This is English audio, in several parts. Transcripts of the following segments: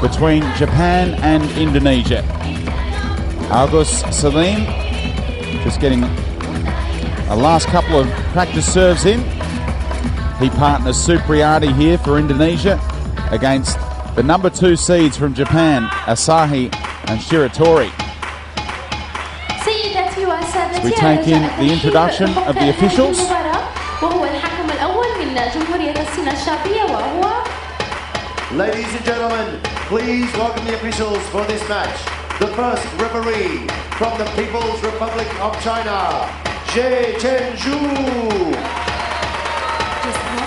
between Japan and Indonesia. Agus Salim just getting a last couple of practice serves in. He partners Supriadi here for Indonesia against the number 2 seeds from Japan, Asahi and Shiratori. We take in the introduction of the officials. Ladies and gentlemen, please welcome the officials for this match. The first referee from the People's Republic of China, Zhe Chenju.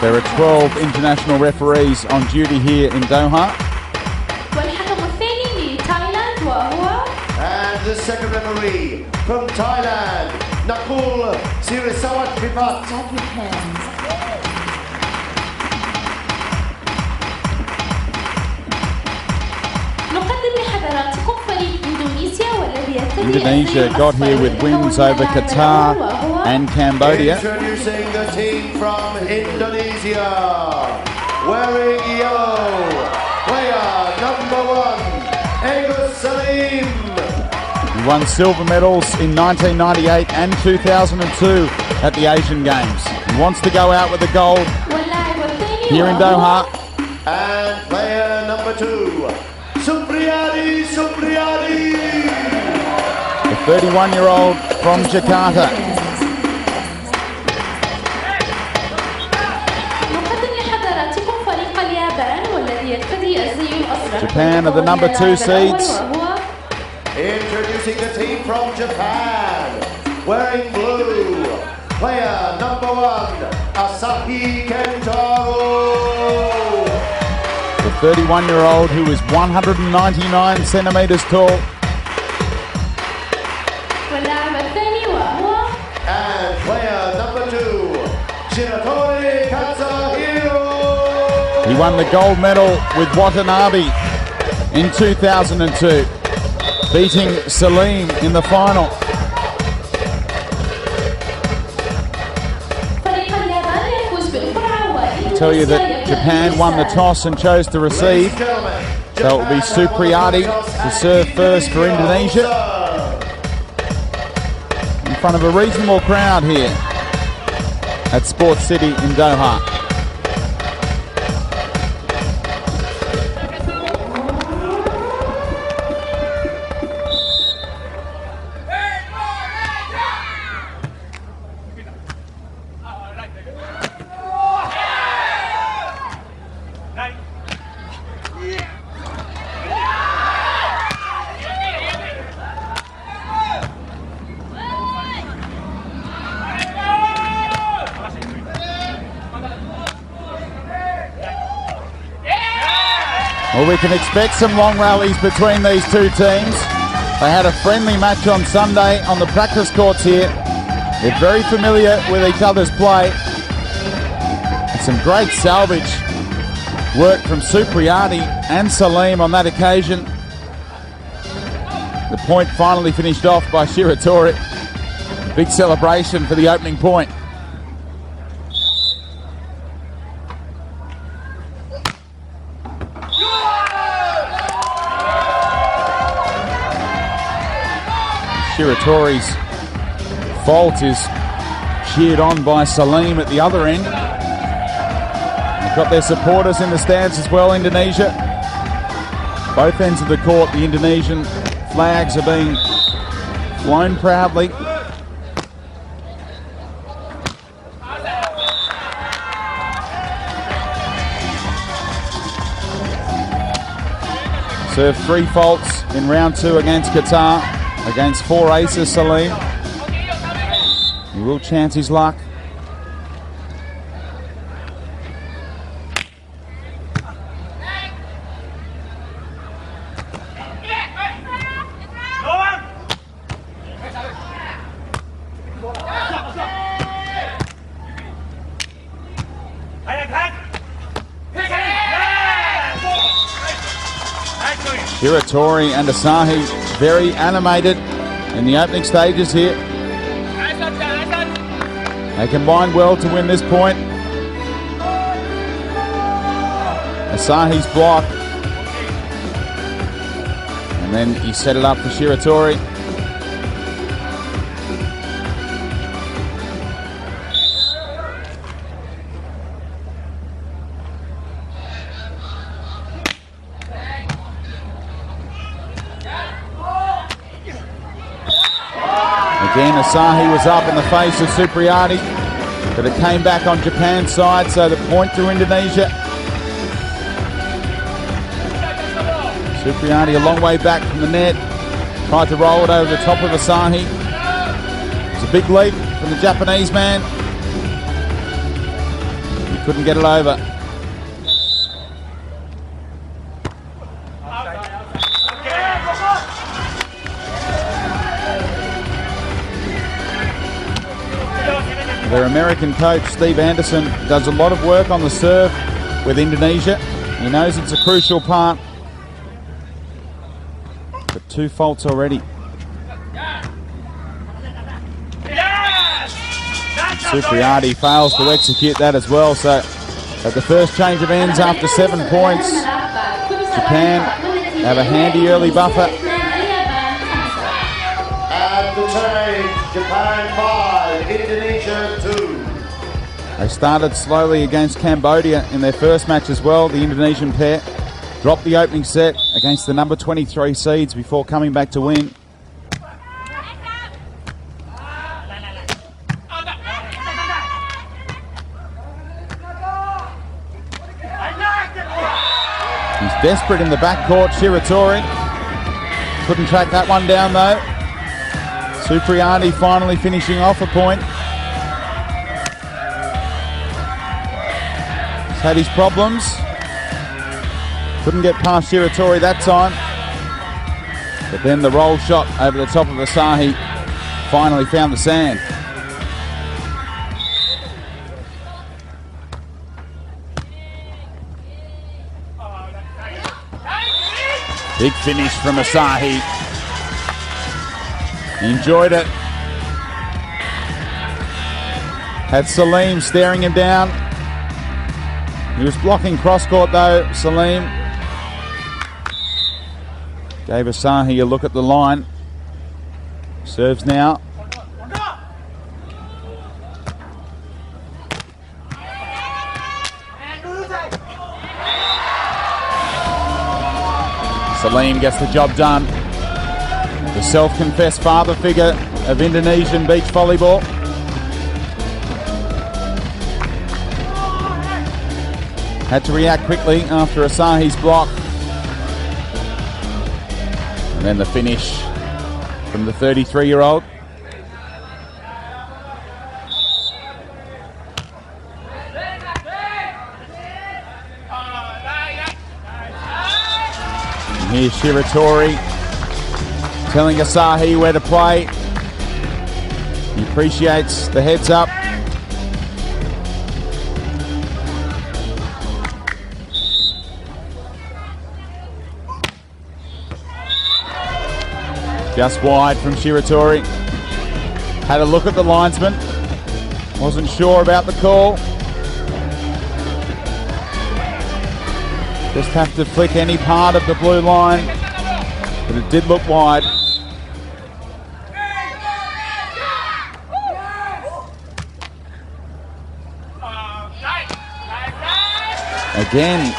There are 12 international referees on duty here in Doha. And the second referee from Thailand, Nakul Sirisawat Vipat. Indonesia got here with wins over Qatar and Cambodia. Introducing the team from Indonesia, wearing yellow, player number 1, Agus Salim. He won silver medals in 1998 and 2002 at the Asian Games. He wants to go out with the gold here in Doha. And player number 2, Supriadi. The 31-year-old from Jakarta. Japan are the number 2 seeds. Introducing the team from Japan, wearing blue, player number 1, Asahi Kentaro. The 31-year-old who is 199 centimeters tall. And player number 2, Shiratori Katsuhiro. He won the gold medal with Watanabe in 2002, beating Salim in the final. I'll tell you that Japan won the toss and chose to receive, so it will be Supriadi to serve first for Indonesia, in front of a reasonable crowd here at Sports City in Doha. Well, we can expect some long rallies between these two teams. They had a friendly match on Sunday on the practice courts here. They're very familiar with each other's play. And some great salvage work from Supriadi and Salim on that occasion. The point finally finished off by Shiratori. Big celebration for the opening point. Shiratori's fault is cheered on by Salim at the other end. They've got their supporters in the stands as well, Indonesia. Both ends of the court, the Indonesian flags are being flown proudly. Served 3 faults in round 2 against Qatar. Against 4 aces, Salim. He will chance his luck. Shiratori and Asahi very animated in the opening stages here. They combined well to win this point. Asahi's block And then he set it up for Shiratori. Again, Asahi was up in the face of Supriadi, but it came back on Japan's side, so the point to Indonesia. Supriadi a long way back from the net, tried to roll it over the top of Asahi. It was a big leap from the Japanese man. He couldn't get it over. Their American coach, Steve Anderson, does a lot of work on the serve with Indonesia. He knows it's a crucial part. But 2 faults already. Supriadi fails to execute that as well. So at the first change of ends after 7 points, Japan have a handy early buffer. And the change, Japan 5, Indonesia 2. They started slowly against Cambodia in their first match as well. The Indonesian pair dropped the opening set against the number 23 seeds before coming back to win. He's desperate in the backcourt, Shiratori. Couldn't track that one down though. Supriadi finally finishing off a point. He's had his problems. Couldn't get past Shiratori that time. But then the roll shot over the top of Asahi finally found the sand. Big finish from Asahi. He enjoyed it. Had Salim staring him down. He was blocking cross-court though, Salim. Gave Asahi a look at the line. Serves now. Salim gets the job done. The self-confessed father figure of Indonesian beach volleyball. Had to react quickly after Asahi's block. And then the finish from the 33-year-old. And here's Shiratori telling Asahi where to play. He appreciates the heads up. Just wide from Shiratori. Had a look at the linesman. Wasn't sure about the call. Just have to flick any part of the blue line. But it did look wide. Again,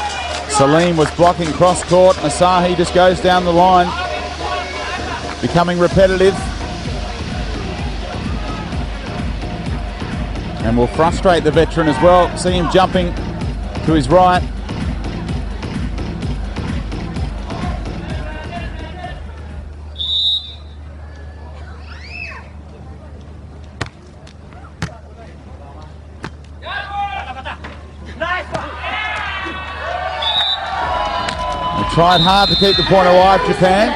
Salim was blocking cross court. Asahi just goes down the line, becoming repetitive. And will frustrate the veteran as well. See him jumping to his right. Tried hard to keep the point alive, Japan.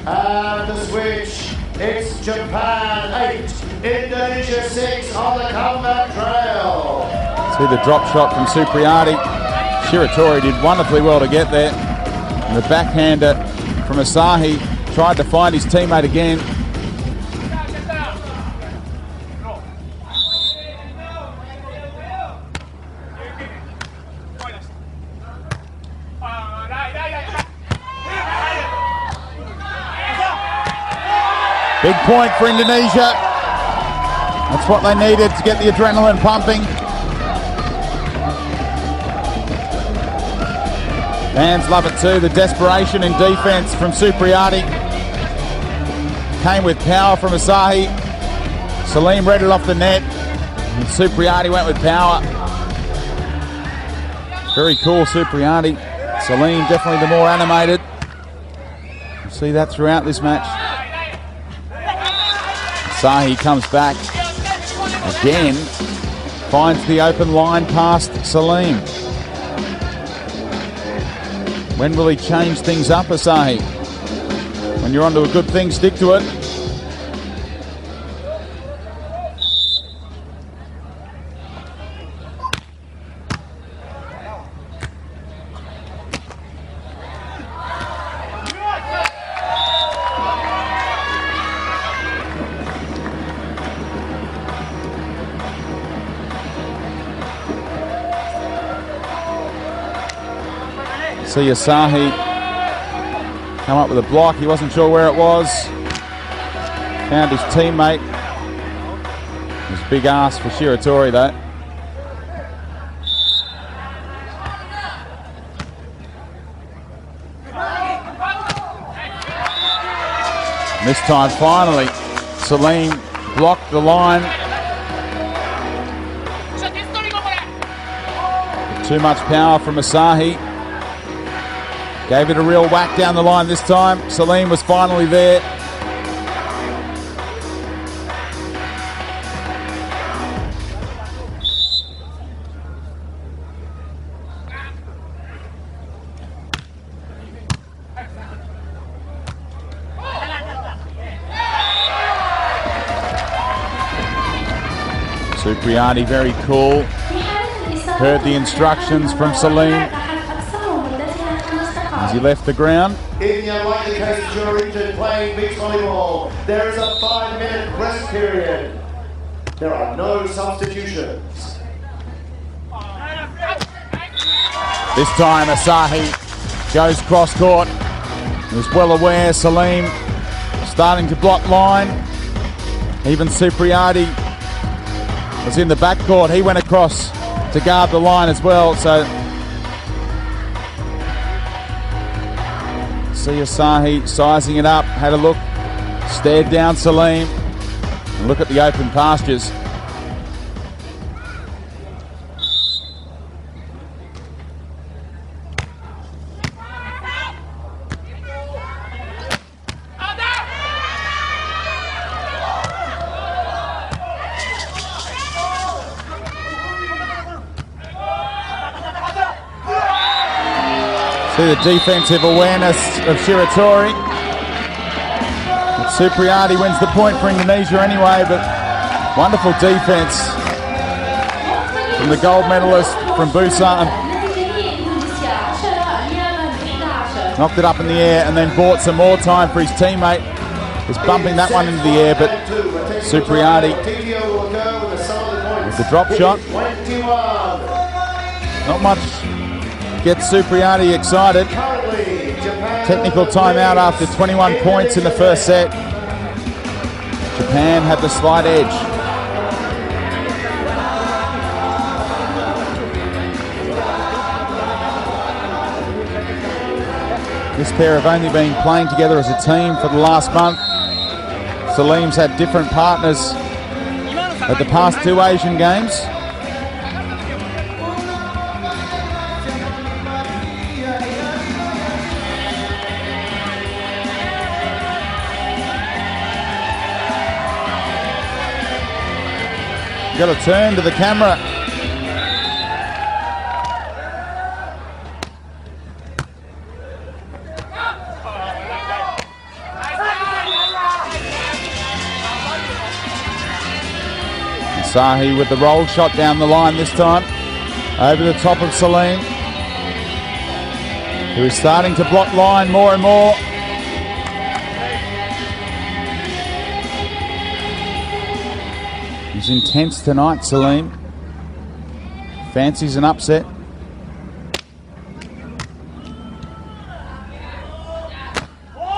And the switch, it's Japan 8, Indonesia 6 on the comeback trail. See the drop shot from Supriadi. Shiratori did wonderfully well to get there. And the backhander from Asahi tried to find his teammate again. Big point for Indonesia. That's what they needed to get the adrenaline pumping. Fans love it too. The desperation in defense from Supriadi came with power from Asahi. Salim read it off the net, and Supriadi went with power. Very cool, Supriadi. Salim definitely the more animated. You'll see that throughout this match. Asahi comes back again, finds the open line past Salim. When will he change things up, Asahi? When you're onto a good thing, stick to it. See Asahi come up with a block. He wasn't sure where it was. Found his teammate. It was a big ask for Shiratori though. And this time finally Salim blocked the line. Too much power from Asahi. Gave it a real whack down the line this time. Salim was finally there. Supriadi very cool. Heard the instructions from Salim as he left the ground. In the unlikely case of your region playing beach volleyball, there is a 5-minute rest period. There are no substitutions. This time Asahi goes cross court. He was well aware Salim starting to block line. Even Supriadi was in the backcourt. He went across to guard the line as well. So see Asahi sizing it up, had a look, stared down Salim, and look at the open pastures. See the defensive awareness of Shiratori. Supriadi wins the point for Indonesia anyway, but wonderful defense from the gold medalist from Busan. Knocked it up in the air and then bought some more time for his teammate. Was bumping that one into the air, but Supriadi with the drop shot. Not much gets Supriadi excited. Technical timeout after 21 points in the first set. Japan had the slight edge. This pair have only been playing together as a team for the last month. Salim's had different partners at the past two Asian Games. Got to turn to the camera. Asahi with the roll shot down the line this time. Over the top of Salim, who is starting to block line more and more. He's intense tonight, Salim. Fancies an upset.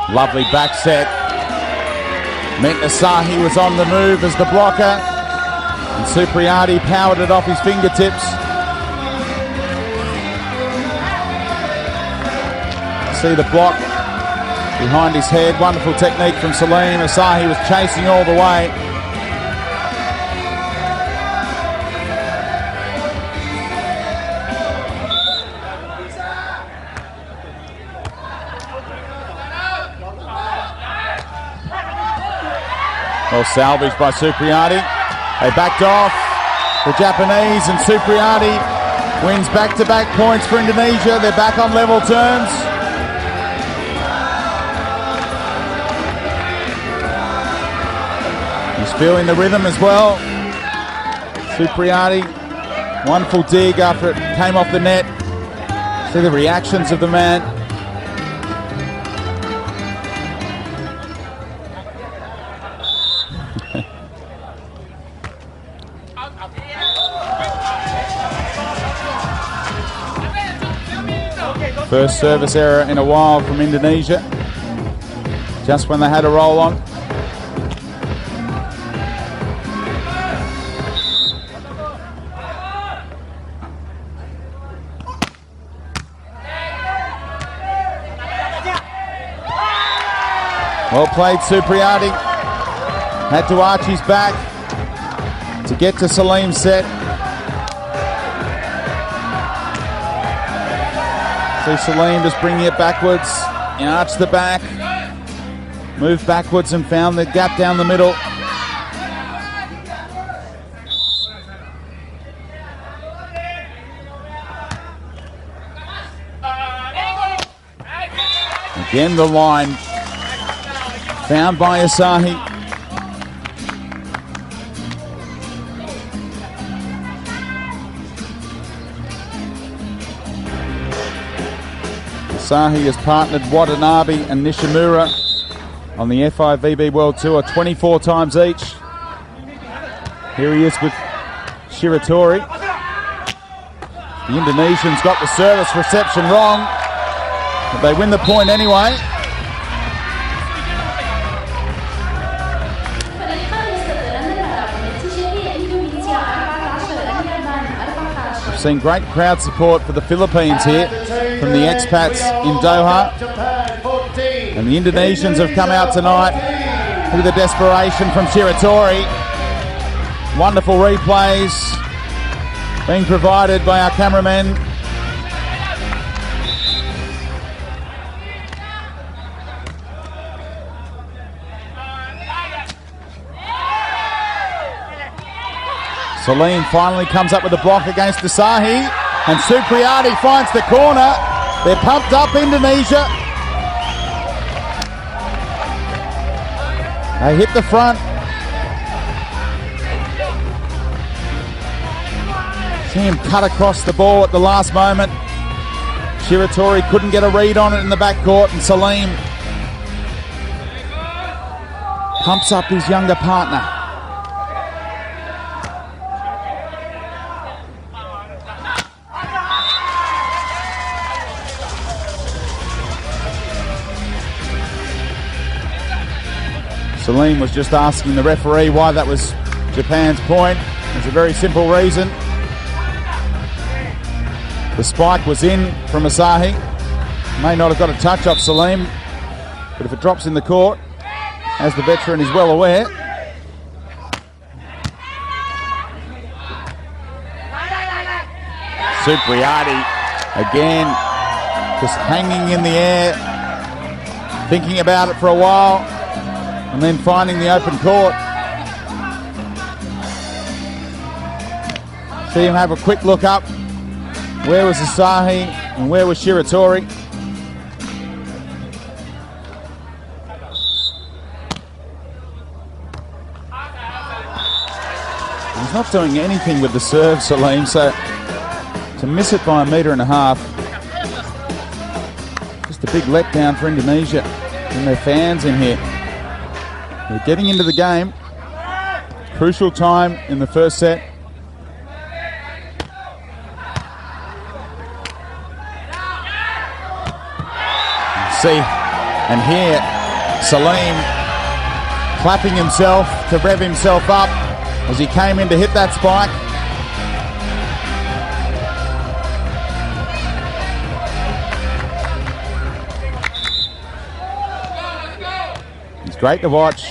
Lovely back set. meant Asahi was on the move as the blocker, and Supriadi powered it off his fingertips. See the block behind his head. Wonderful technique from Salim. Asahi was chasing all the way. Well salvaged by Supriadi. They backed off the Japanese, and Supriadi wins back-to-back points for Indonesia. They're back on level terms. He's feeling the rhythm as well. Supriadi, wonderful dig after it came off the net. See the reactions of the man. First service error in a while from Indonesia, just when they had a roll on. Well played, Supriadi. Had to arch his back to get to Salim's set. See Salim just bringing it backwards, arched the back, moved backwards and found the gap down the middle. Again the line found by Asahi. Asahi has partnered Watanabe and Nishimura on the FIVB World Tour 24 times each. Here he is with Shiratori. The Indonesians got the service reception wrong, but they win the point anyway. We've seen great crowd support for the Philippines here from the expats in Doha, and the Indonesians have come out tonight with the desperation from Shiratori. Wonderful replays being provided by our cameramen. Salim finally comes up with a block against Asahi, and Supriadi finds the corner. They're pumped up, Indonesia. They hit the front. See him cut across the ball at the last moment. Shiratori couldn't get a read on it in the backcourt, and Salim pumps up his younger partner. Salim was just asking the referee why that was Japan's point. There's a very simple reason. The spike was in from Asahi. May not have got a touch off Salim, but if it drops in the court, as the veteran is well aware, Supriadi again just hanging in the air, thinking about it for a while, and then finding the open court. See him have a quick look up. Where was Asahi and where was Shiratori? He's not doing anything with the serve, Salim, so to miss it by 1.5 meters, just a big letdown for Indonesia and their fans in here. They're getting into the game. Crucial time in the first set. See, and here Salim clapping himself to rev himself up as he came in to hit that spike. He's great to watch.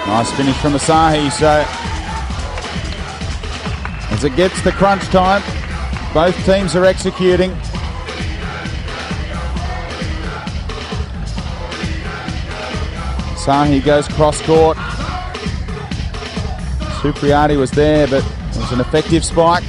Nice finish from Asahi. So as it gets to crunch time, both teams are executing. Asahi goes cross court. Supriadi was there, but it was an effective spike.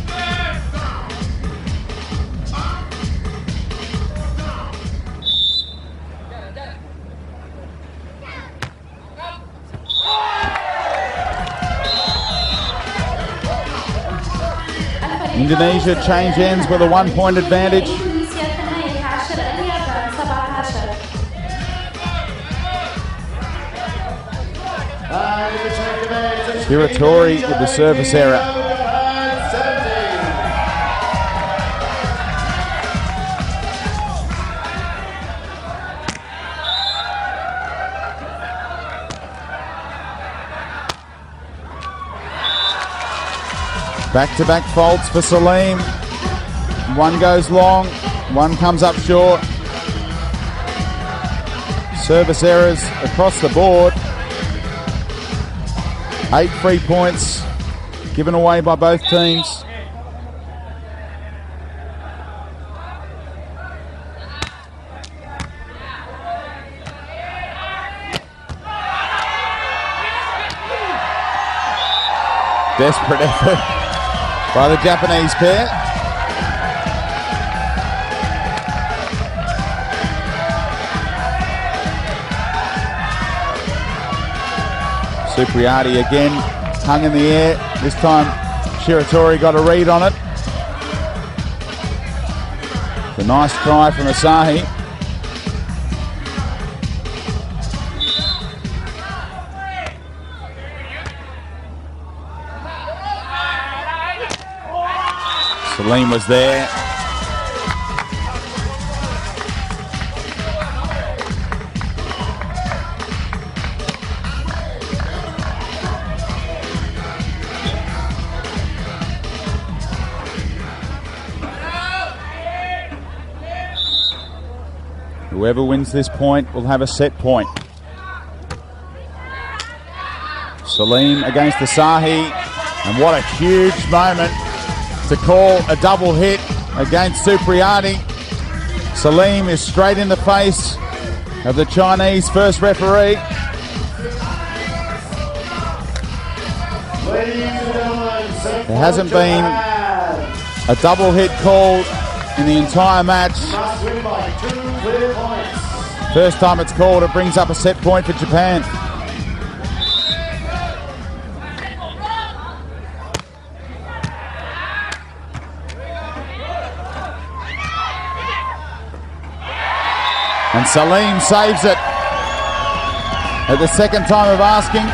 Indonesia change ends with a 1-point advantage. Shiratori with the service error. Back-to-back faults for Salim. One goes long, one comes up short. Service errors across the board. 8 free points given away by both teams. Desperate effort by the Japanese pair. Supriadi again, hung in the air. This time Shiratori got a read on it. A nice try from Asahi. Salim was there. Whoever wins this point will have a set point. Salim against Asahi, and what a huge moment to call a double hit against Supriadi. Salim is straight in the face of the Chinese first referee. There hasn't been a double hit called in the entire match. First time it's called, it brings up a set point for Japan. And Salim saves it at the second time of asking.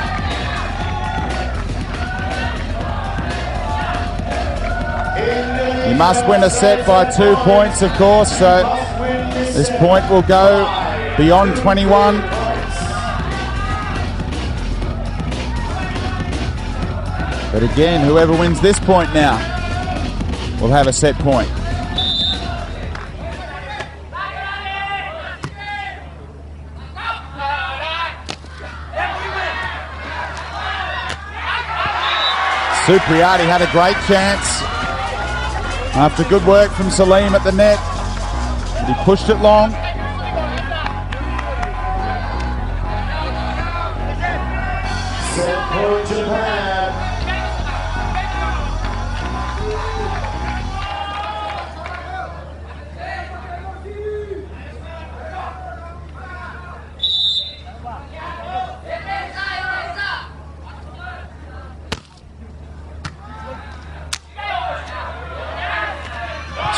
He must win a set by 2 points, of course, so this point will go beyond 21. But again, whoever wins this point now will have a set point. Supriadi had a great chance after good work from Salim at the net, but he pushed it long. Set for Japan.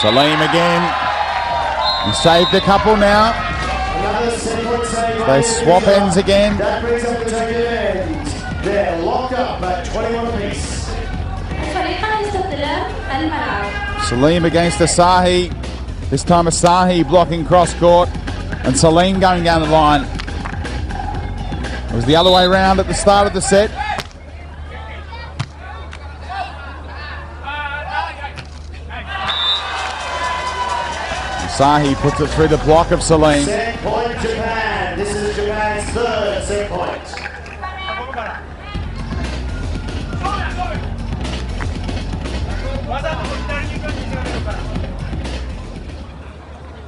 Salim again. He saved a couple now. They swap ends again. That brings up the second end. They're locked up at 21 apiece. Salim against Asahi. This time Asahi blocking cross court. and Salim going down the line. It was the other way around at the start of the set. Sahi puts it through the block of Salim. Set point Japan. This is Japan's third set point.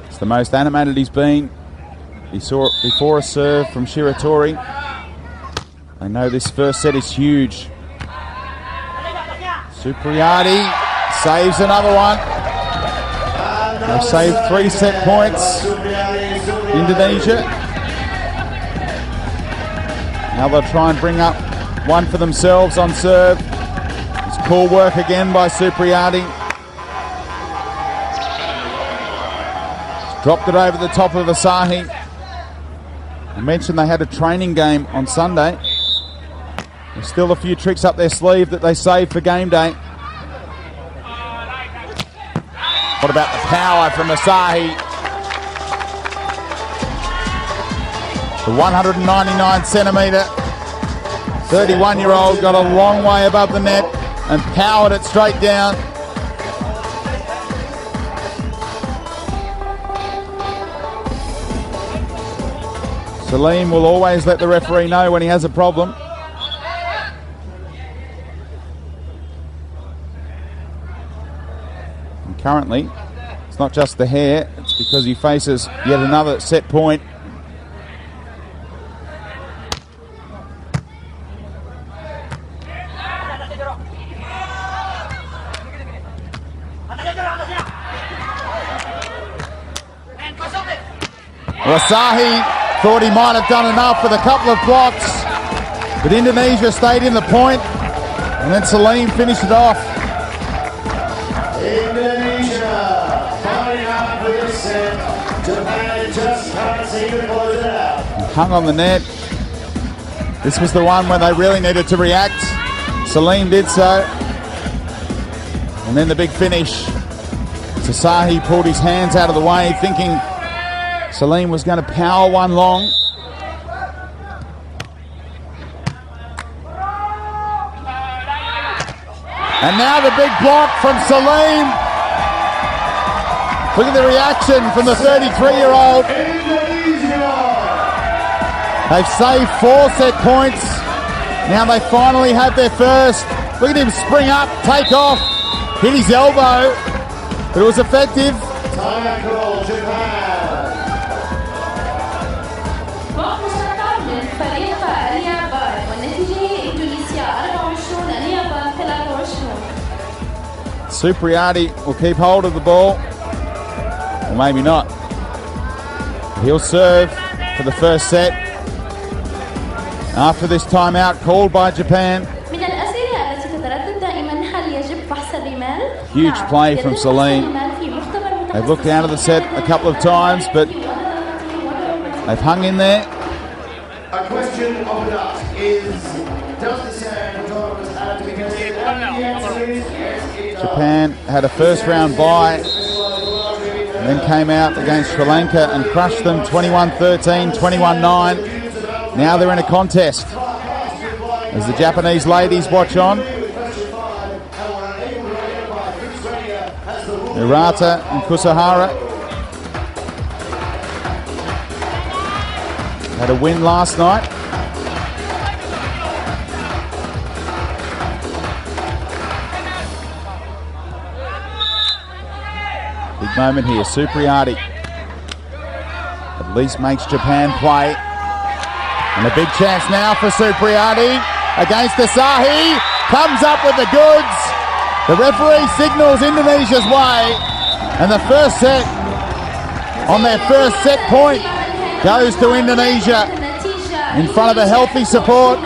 It's the most animated he's been. He saw it before a serve from Shiratori. I know this first set is huge. Supriadi saves another one. They've saved 3 set points. Indonesia. Now they'll try and bring up one for themselves on serve. It's cool work again by Supriadi. Dropped it over the top of Asahi. I mentioned they had a training game on Sunday. There's still a few tricks up their sleeve that they saved for game day. What about the power from Asahi? The 199 centimetre 31-year-old got a long way above the net and powered it straight down. Salim will always let the referee know when he has a problem. And currently, it's not just the hair, it's because he faces yet another set point. Asahi thought he might have done enough with a couple of blocks, but Indonesia stayed in the point, and then Salim finished it off. Indonesia fighting out for this set. Japan just can't seem to close it out. Hung on the net. This was the one when they really needed to react. Salim did so. And then the big finish. Asahi pulled his hands out of the way, thinking Salim was going to power one long. And now the big block from Salim. Look at the reaction from the 33-year-old. They've saved 4 set points. Now they finally have their first. Look at him spring up, take off, hit his elbow. But it was effective. Supriadi will keep hold of the ball, or maybe not. He'll serve for the first set after this timeout called by Japan. Huge play from Salim. They've looked out of the set a couple of times, but they've hung in there. A question of the dust is, does the sand tournament have to be considered? And the answer is yes, it does. Japan had a first round bye and then came out against Sri Lanka and crushed them 21-13, 21-9. Now they're in a contest as the Japanese ladies watch on. Murata and Kusahara had a win last night. Big moment here, Supriadi at least makes Japan play. And a big chance now for Supriadi against Asahi. Comes up with the goods. The referee signals Indonesia's way. And the first set, on their first set point, goes to Indonesia in front of a healthy support.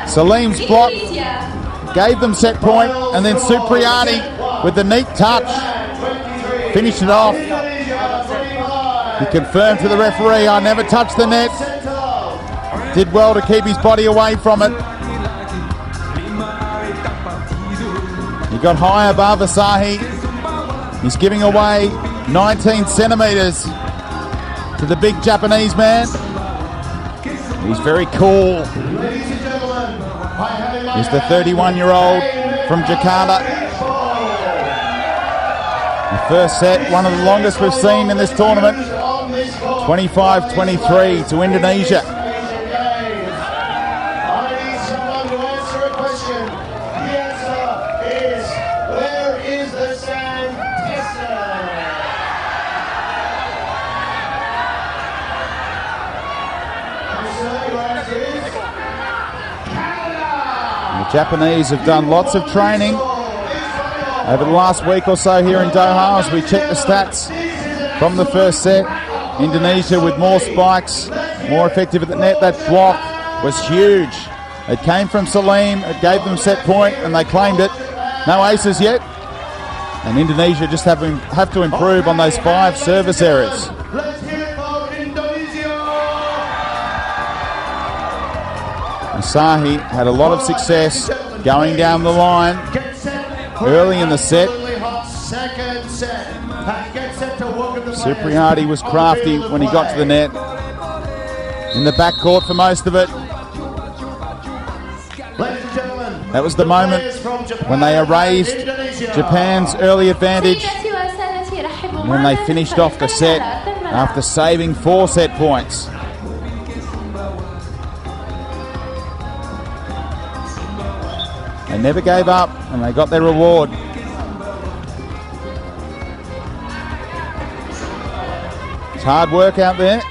Salim's block gave them set point, and then Supriadi with the neat touch finished it off. He confirmed to the referee, I never touched the net. Did well to keep his body away from it. He got high above Asahi. He's giving away 19 centimeters to the big Japanese man. He's very cool. He's the 31-year-old from Jakarta. The first set, one of the longest we've seen in this tournament. 25-23 to Indonesia. The Japanese have done lots of training over the last week or so here in Doha as we check the stats from the first set. Indonesia with more spikes, more effective at the net. That block was huge. It came from Salim, it gave them set point and they claimed it. No aces yet. And Indonesia just have to improve on those 5 service errors. Asahi had a lot of success going down the line early in the set. Supriadi was crafty when he got to the net. In the backcourt for most of it. That was the moment when they erased Japan's early advantage. And when they finished off the set after saving 4 set points. They never gave up and they got their reward. It's hard work out there.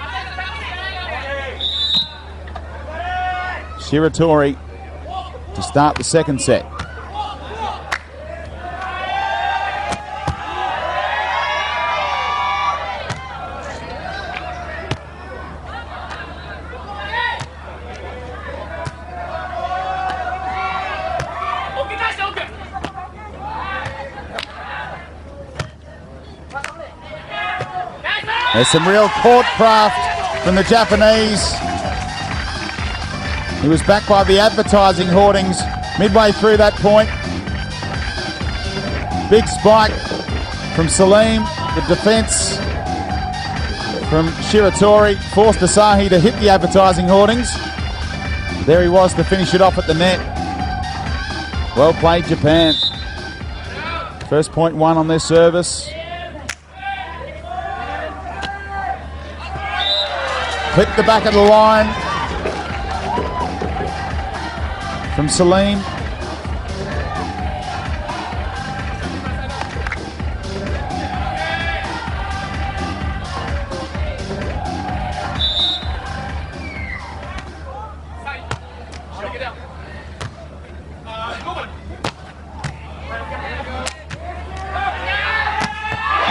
Shiratori to start the second set. There's some real court craft from the Japanese. He was backed by the advertising hoardings midway through that point. Big spike from Salim. The defence from Shiratori forced Asahi to hit the advertising hoardings. There he was to finish it off at the net. Well played, Japan. First point won on their service. Clipped the back of the line from Salim.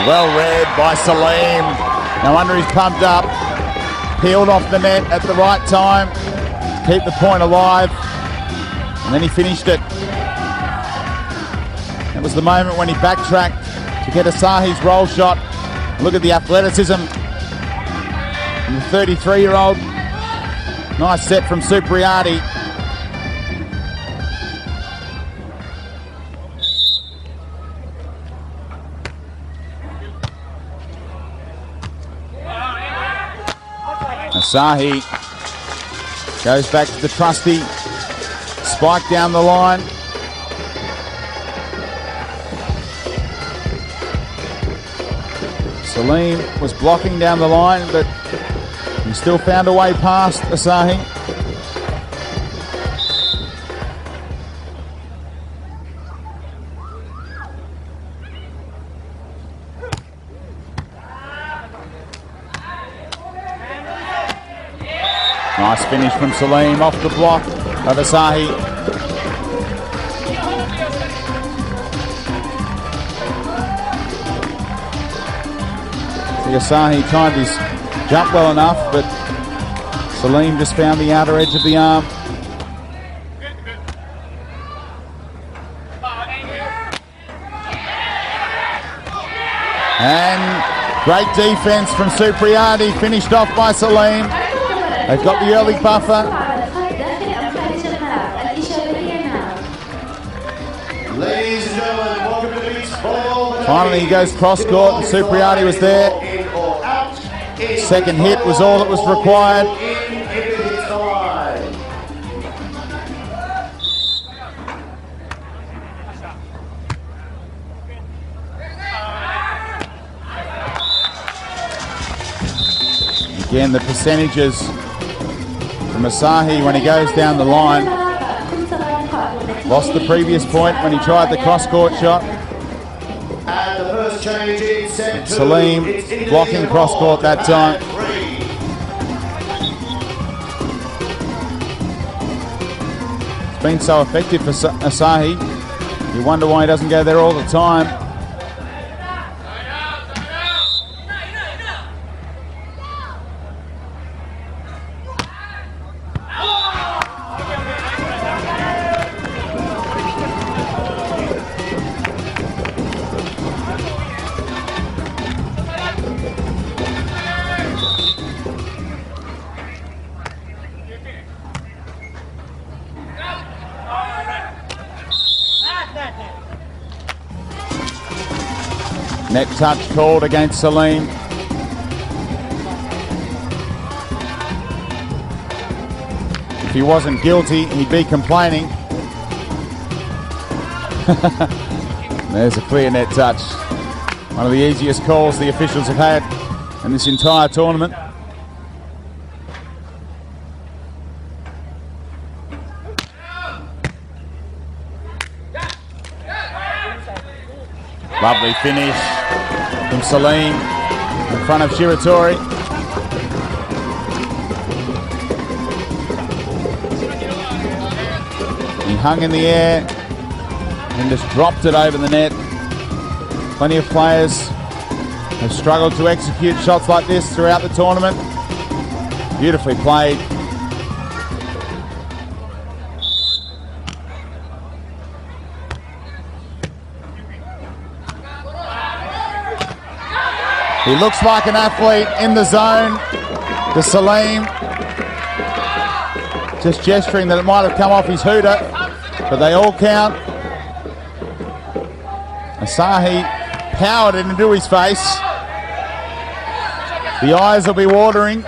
Well read by Salim. No wonder he's pumped up. Peeled off the net at the right time to keep the point alive. And then he finished it. That was the moment when he backtracked to get Asahi's roll shot. Look at the athleticism from the 33-year-old. Nice set from Supriadi. Asahi goes back to the trusty spike down the line. Salim was blocking down the line, but he still found a way past Asahi. Nice finish from Salim off the block of Asahi. Asahi timed his jump well enough, but Salim just found the outer edge of the arm. And great defense from Supriadi, finished off by Salim. They've got the early buffer. Ladies and gentlemen, welcome to the beach volleyball Finally he goes cross court, and Supriadi was there. Second hit was all that was required. Again, the percentages from Asahi when he goes down the line. Lost the previous point when he tried the cross-court shot. And the first change in set 2. Salim blocking cross-court that time. It's been so effective for Asahi. You wonder why he doesn't go there all the time. Net touch called against Salim. If he wasn't guilty, he'd be complaining. There's a clear net touch. One of the easiest calls the officials have had in this entire tournament. Lovely finish from Salim in front of Shiratori. He hung in the air and just dropped it over the net. Plenty of players have struggled to execute shots like this throughout the tournament. Beautifully played. He looks like an athlete in the zone to Salim. Just gesturing that it might have come off his hooter, but they all count. Asahi powered it into his face. The eyes will be watering.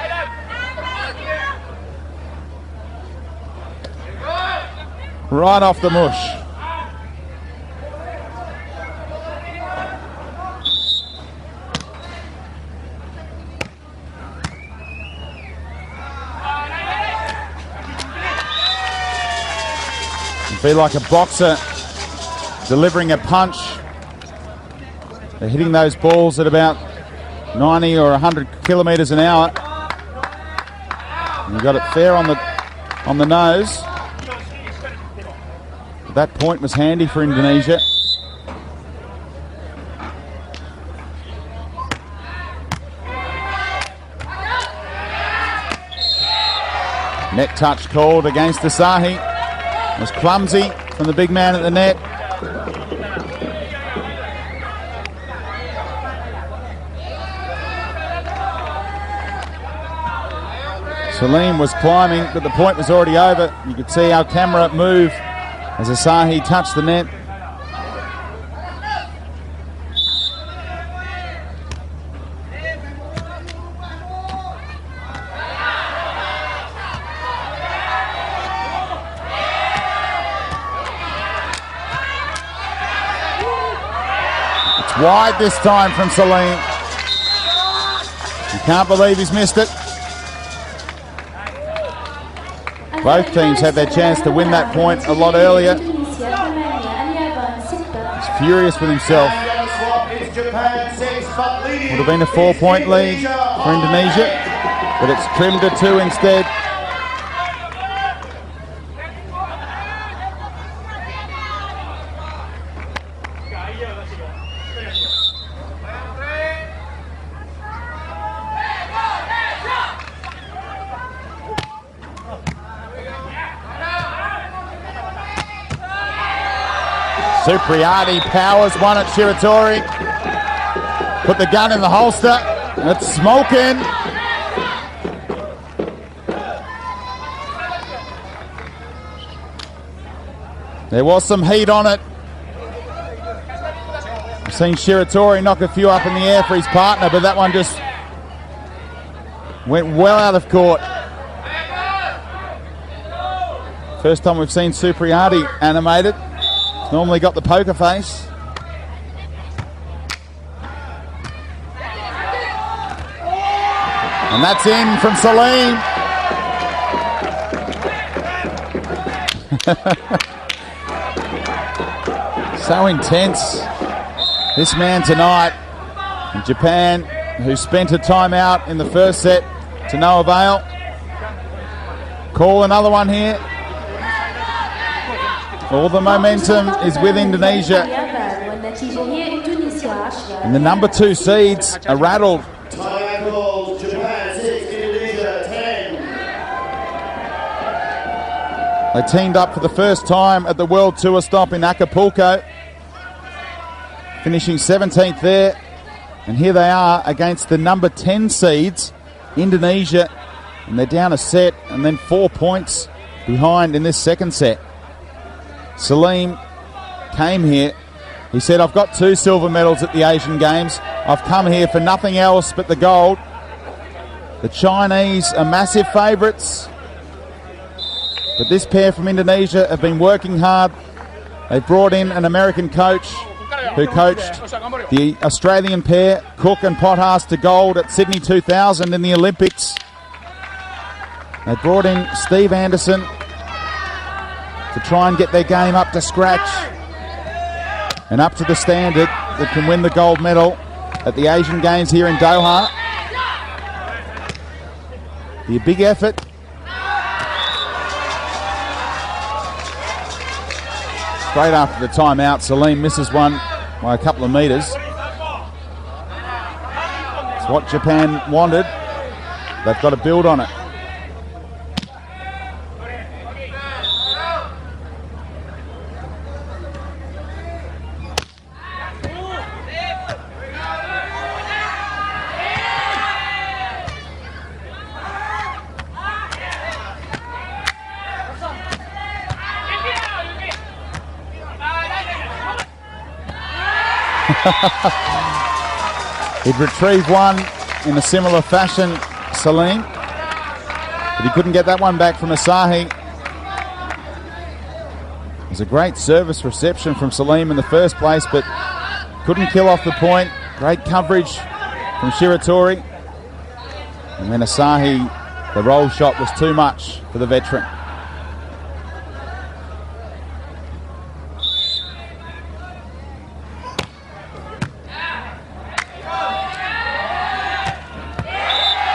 Right off the mush. Be like a boxer delivering a punch. They're hitting those balls at about 90 or 100 kilometres an hour. And you got it fair on the nose. That point was handy for Indonesia. Net touch called against Asahi. It was clumsy from the big man at the net. Salim was climbing, but the point was already over. You could see our camera move as Asahi touched the net. Wide this time from Salim. You can't believe he's missed it. Both teams had their chance to win that point a lot earlier. He's furious with himself. Would have been a 4-point lead for Indonesia, but it's trimmed to 2 instead. Supriadi powers one at Shiratori. Put the gun in the holster. It's smoking. There was some heat on it. I've seen Shiratori knock a few up in the air for his partner, but that one just went well out of court. First time we've seen Supriadi animated. Normally got the poker face. And that's in from Salim. So intense. This man tonight in Japan, who spent a timeout in the first set to no avail. Call another one here. All the momentum is with Indonesia. And the number 2 seeds are rattled. Japan 6, Indonesia 10. They teamed up for the first time at the World Tour stop in Acapulco, finishing 17th there. And here they are against the number 10 seeds, Indonesia. And they're down a set and then 4 points behind in this second set. Salim came here. He said, I've got 2 silver medals at the Asian Games. I've come here for nothing else but the gold. The Chinese are massive favourites. But this pair from Indonesia have been working hard. They've brought in an American coach who coached the Australian pair, Cook and Pothast, to gold at Sydney 2000 in the Olympics. They brought in Steve Anderson to try and get their game up to scratch and up to the standard that can win the gold medal at the Asian Games here in Doha. Be a big effort. Straight after the timeout, Salim misses one by a couple of metres. It's what Japan wanted. They've got to build on it. He'd retrieved one in a similar fashion, Salim, but he couldn't get that one back from Asahi. It was a great service reception from Salim in the first place, but couldn't kill off the point. Great coverage from Shiratori. And then Asahi, the roll shot was too much for the veteran.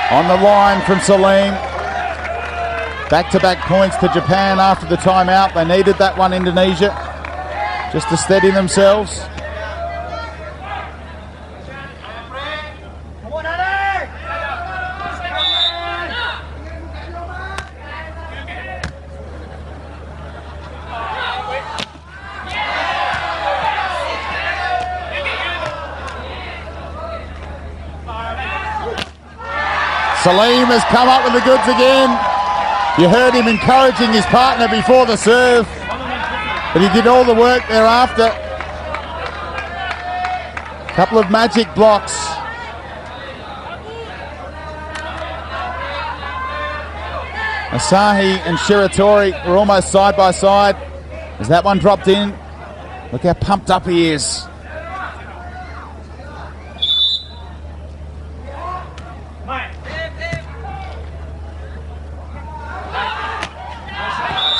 On the line from Salim. Back-to-back points to Japan after the timeout. They needed that one, Indonesia, just to steady themselves. Salim has come up with the goods again. You heard him encouraging his partner before the serve, but he did all the work thereafter. Couple of magic blocks. Asahi and Shiratori were almost side by side as that one dropped in. Look how pumped up he is.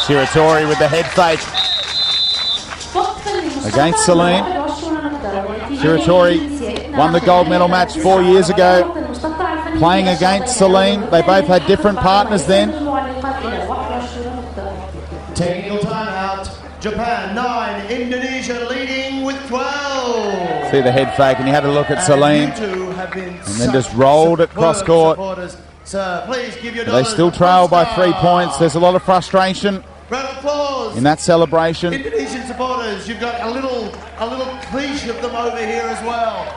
Shiratori with the head fake against Salim. Shiratori won the gold medal match 4 years ago, playing against Salim. They both had different partners then. Technical timeout. Japan 9, Indonesia leading with 12. See the head fake, and he had a look at Salim, and then just rolled it cross court. They still trail by 3 points. There's a lot of frustration in that celebration. Indonesian supporters, you've got a little cliche of them over here as well.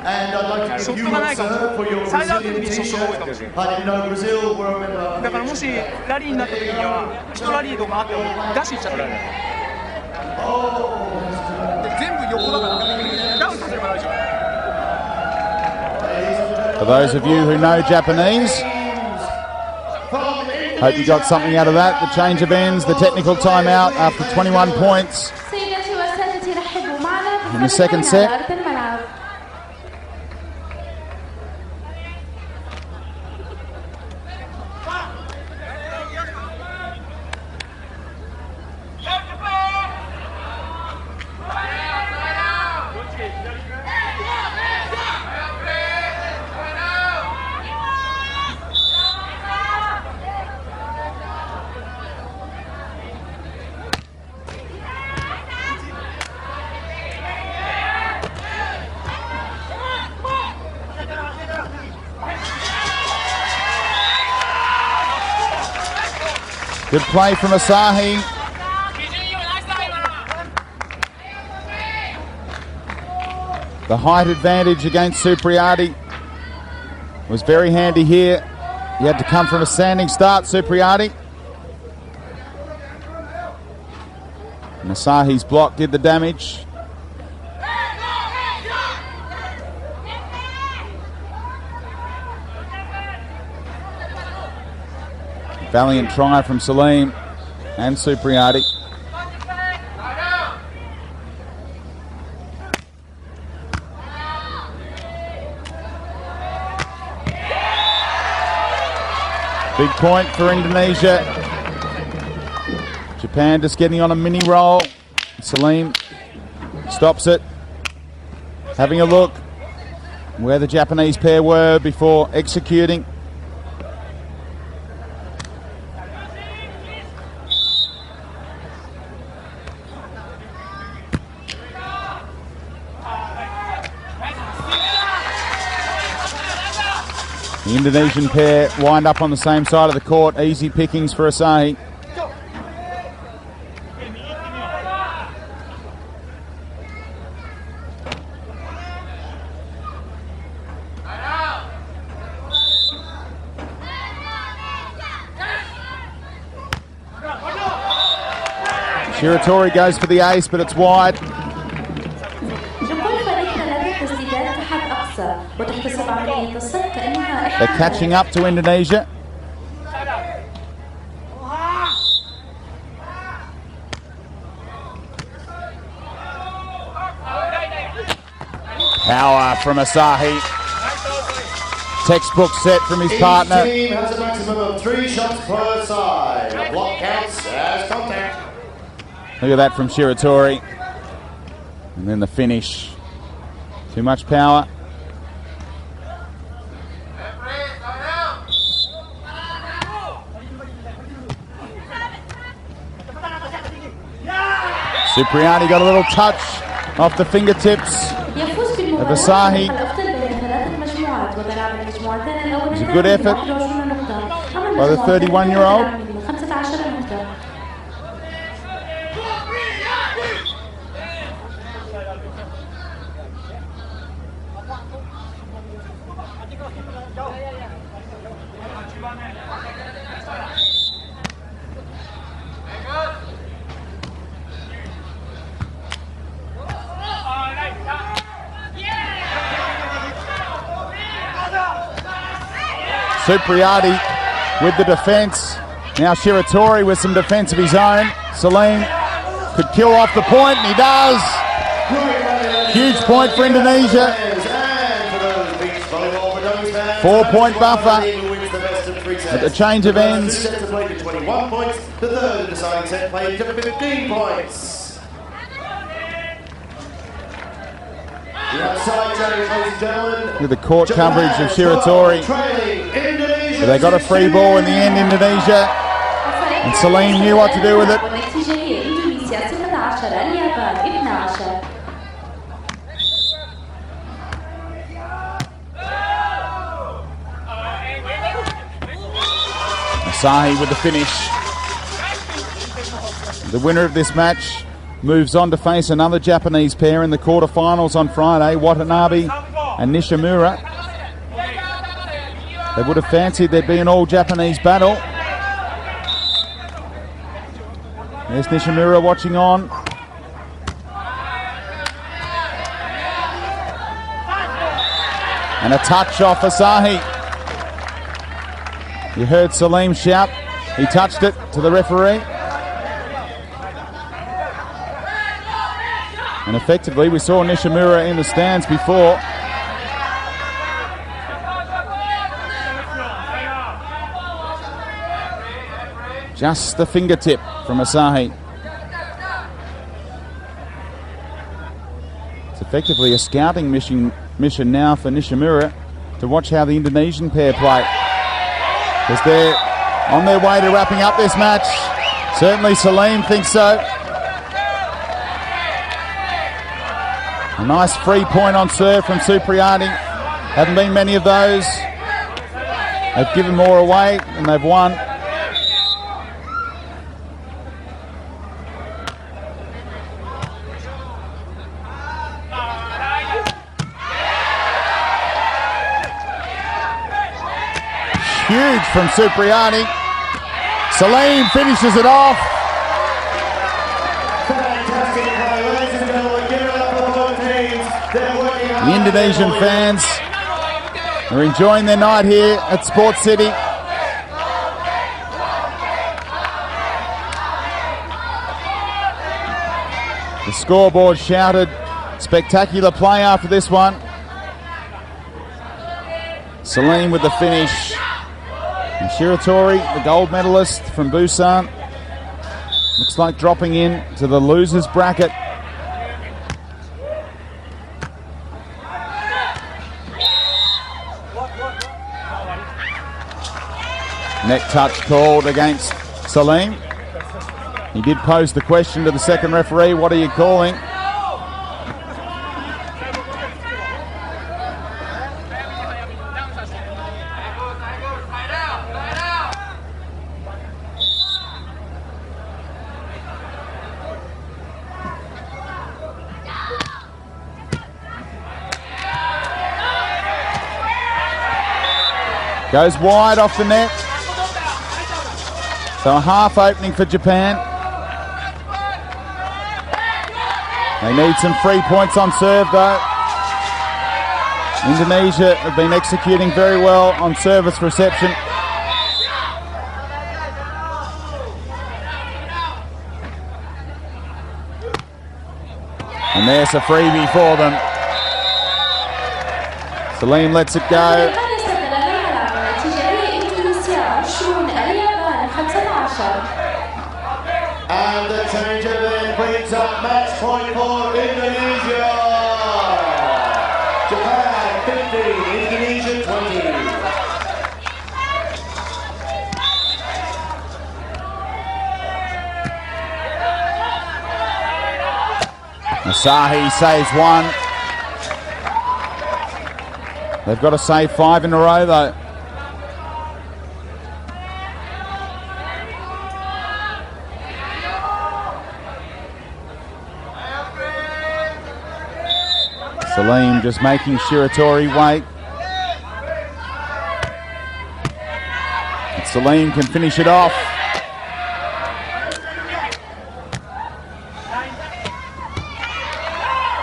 And I'd like to give you one, sir, for your Brazilian t-shirt. I didn't know Brazil were a member. だからもしラリーになった時には1ラリーとかあってもダッシュしちゃったら全部横 For those of you who know Japanese, hope you got something out of that. The change of ends, the technical timeout after 21 points in the second set. Good play from Asahi. The height advantage against Supriadi was very handy here. He had to come from a standing start, Supriadi. And Asahi's block did the damage. Valiant try from Salim and Supriadi. Big point for Indonesia. Japan just getting on a mini roll. Salim stops it. Having a look where the Japanese pair were before executing. The Indonesian pair wind up on the same side of the court. Easy pickings for Asahi. Shiratori goes for the ace, but it's wide. They're catching up to Indonesia. Power from Asahi. Textbook set from his partner. Each team has a maximum of 3 shots per side. A block counts as contact. Look at that from Shiratori. And then the finish. Too much power. Supriadi got a little touch off the fingertips of Asahi. It was a good effort by the 31-year-old. Supriadi with the defence. Now Shiratori with some defence of his own. Salim could kill off the point, and he does. Huge point for Indonesia. 4-point buffer at the change of ends. The 21 points. The third deciding set played to 15 points. The outside challenge, ladies and gentlemen. Look at the court coverage of Shiratori. But they got a free ball in the end, Indonesia. And Salim knew what to do with it. Asahi with the finish. The winner of this match moves on to face another Japanese pair in the quarterfinals on Friday, Watanabe and Nishimura. They would have fancied there'd be an all-Japanese battle. There's Nishimura watching on. And a touch off Asahi. You heard Salim shout. He touched it to the referee. And effectively, we saw Nishimura in the stands before. Just the fingertip from Asahi. It's effectively a scouting mission now for Nishimura to watch how the Indonesian pair play. Because they're on their way to wrapping up this match. Certainly Salim thinks so. A nice free point on serve from Supriadi. Haven't been many of those. They've given more away and they've won. Huge from Supriadi. Salim finishes it off. The Indonesian fans are enjoying their night here at Sports City. The scoreboard shouted spectacular play after this one. Salim with the finish. And Shiratori, the gold medalist from Busan, looks like dropping in to the losers bracket. Net touch called against Salim. He did pose the question to the second referee, what are you calling? Goes wide off the net. So a half opening for Japan. They need some free points on serve though. Indonesia have been executing very well on service reception. And there's a freebie for them. Salim lets it go. And the changer then brings up match point for Indonesia. Japan 50, Indonesia 20. Asahi saves one. They've got to save 5 in a row though. Salim just making Shiratori wait. And Salim can finish it off.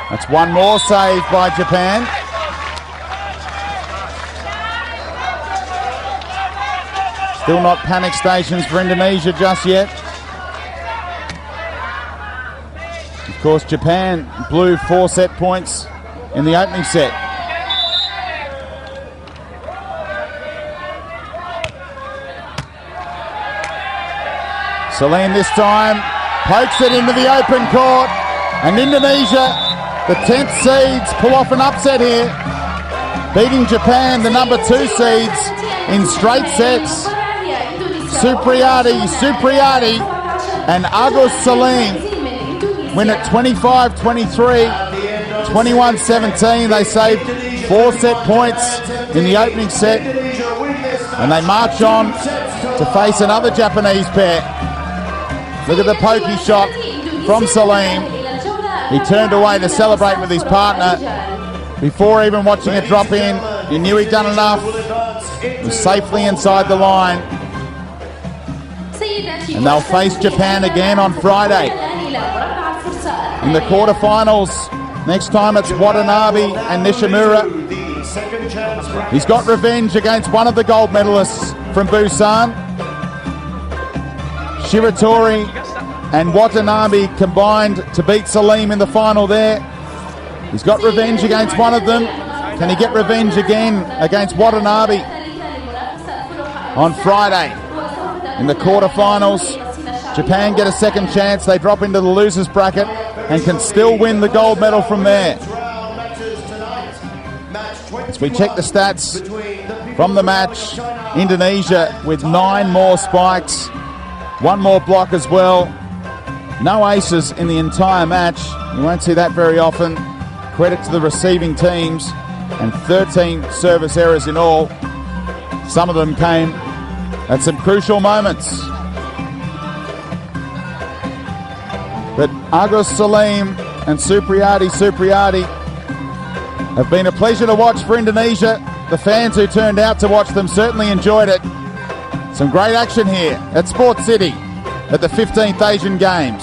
That's one more save by Japan. Still not panic stations for Indonesia just yet. Of course, Japan blew 4 set points in the opening set. Salim this time pokes it into the open court, and Indonesia, the 10th seeds, pull off an upset here, beating Japan, the number 2 seeds, in straight sets. Supriadi and Agus Salim win at 25-23. 21-17, they saved 4 set points in the opening set, and they march on to face another Japanese pair. Look at the pokey shot from Salim. He turned away to celebrate with his partner before even watching it drop in. He knew he'd done enough. He was safely inside the line. And they'll face Japan again on Friday in the quarterfinals. Next time it's Watanabe and Nishimura. second chance practice. He's got revenge against one of the gold medalists from Busan. Shiratori and Watanabe combined to beat Salim in the final there. He's got revenge against one of them. Can he get revenge again against Watanabe on Friday in the quarterfinals? Japan get a second chance. They drop into the losers bracket and can still win the gold medal from there. As we check the stats from the match, Indonesia with 9 more spikes, 1 more block as well. No aces in the entire match. You won't see that very often. Credit to the receiving teams, and 13 service errors in all. Some of them came at some crucial moments. But Agus Salim and Supriadi have been a pleasure to watch for Indonesia. The fans who turned out to watch them certainly enjoyed it. Some great action here at Sports City at the 15th Asian Games.